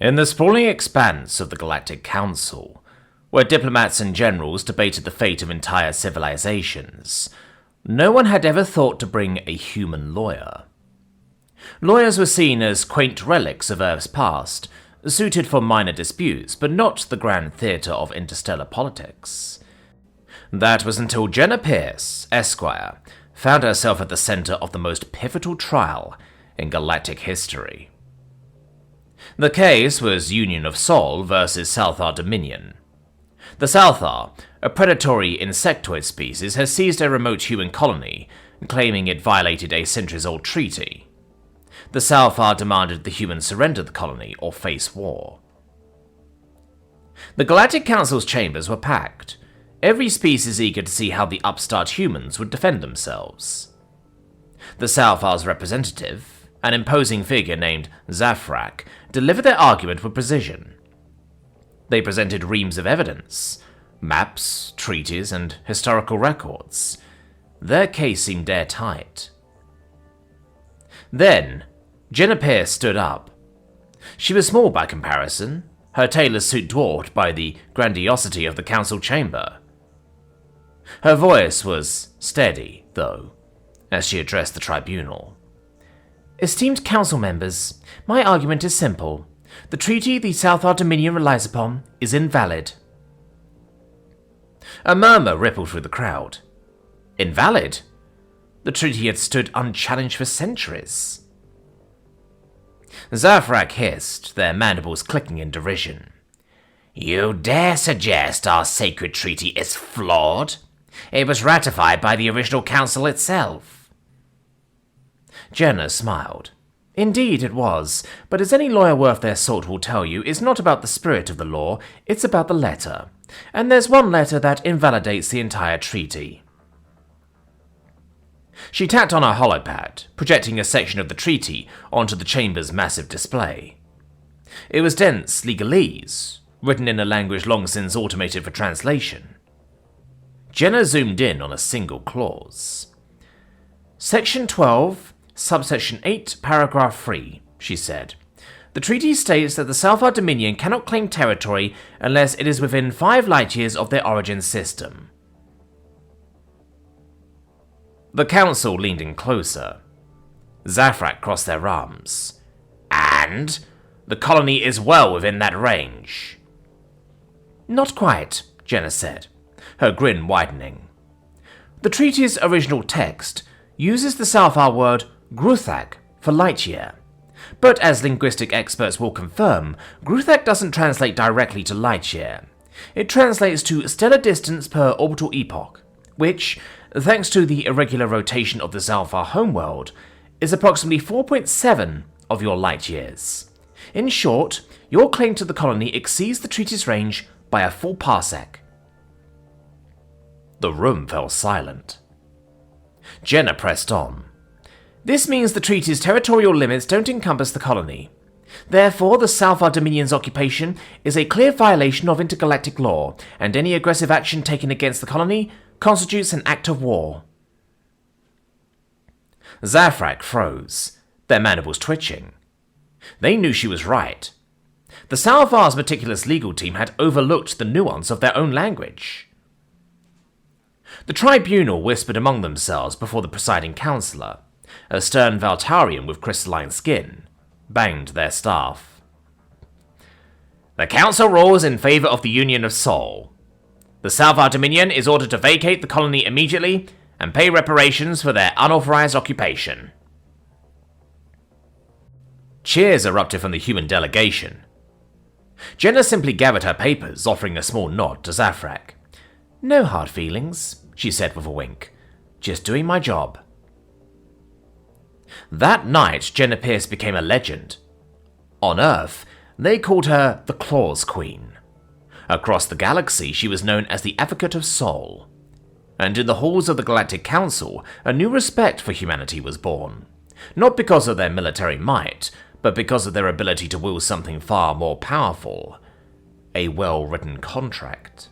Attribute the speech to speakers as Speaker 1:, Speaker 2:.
Speaker 1: In the sprawling expanse of the Galactic Council, where diplomats and generals debated the fate of entire civilizations, no one had ever thought to bring a human lawyer. Lawyers were seen as quaint relics of Earth's past, suited for minor disputes, but not the grand theatre of interstellar politics. That was until Jenna Pierce, Esquire, found herself at the center of the most pivotal trial in galactic history. The case was Union of Sol versus Salthar Dominion. The Salthar, a predatory insectoid species, has seized a remote human colony, claiming it violated a centuries-old treaty. The Salthar demanded the humans surrender the colony or face war. The Galactic Council's chambers were packed, every species eager to see how the upstart humans would defend themselves. The Salthar's representative, an imposing figure named Zafrak, delivered their argument with precision. They presented reams of evidence, maps, treaties, and historical records. Their case seemed airtight. Then, Jenna Pierce stood up. She was small by comparison, her tailor's suit dwarfed by the grandiosity of the council chamber. Her voice was steady, though, as she addressed the tribunal. Esteemed council members, my argument is simple. The treaty the Salthar Dominion relies upon is invalid. A murmur rippled through the crowd. Invalid? The treaty had stood unchallenged for centuries. Zafrak hissed, their mandibles clicking in derision. You dare suggest our sacred treaty is flawed? It was ratified by the original council itself. Jenna smiled. Indeed it was, but as any lawyer worth their salt will tell you, it's not about the spirit of the law, it's about the letter. And there's one letter that invalidates the entire treaty. She tapped on her holopad, projecting a section of the treaty onto the chamber's massive display. It was dense legalese, written in a language long since automated for translation. Jenna zoomed in on a single clause. Section 12, subsection 8, paragraph 3, she said. The treaty states that the Salthar Dominion cannot claim territory unless it is within 5 light-years of their origin system. The council leaned in closer. Zafrak crossed their arms. And? The colony is well within that range. Not quite, Jenna said, her grin widening. The treaty's original text uses the Salthar word Gruthak for light year. But as linguistic experts will confirm, Gruthak doesn't translate directly to light year. It translates to stellar distance per orbital epoch, which, thanks to the irregular rotation of the Salthar homeworld, is approximately 4.7 of your light years. In short, your claim to the colony exceeds the treaty's range by a full parsec. The room fell silent. Jenna pressed on. This means the treaty's territorial limits don't encompass the colony. Therefore, the Salthar Dominion's occupation is a clear violation of intergalactic law, and any aggressive action taken against the colony constitutes an act of war. Zafrak froze, their mandibles twitching. They knew she was right. The Salthar's meticulous legal team had overlooked the nuance of their own language. The tribunal whispered among themselves before the presiding councillor, a stern Valtarian with crystalline skin, banged their staff. The council rules in favour of the Union of Sol. The Salthar Dominion is ordered to vacate the colony immediately and pay reparations for their unauthorized occupation. Cheers erupted from the human delegation. Jenna simply gathered her papers, offering a small nod to Zafrak. No hard feelings, she said with a wink. Just doing my job. That night, Jenna Pierce became a legend. On Earth, they called her the Claws Queen. Across the galaxy, she was known as the Advocate of Sol. And in the halls of the Galactic Council, a new respect for humanity was born. Not because of their military might, but because of their ability to will something far more powerful. A well-written contract.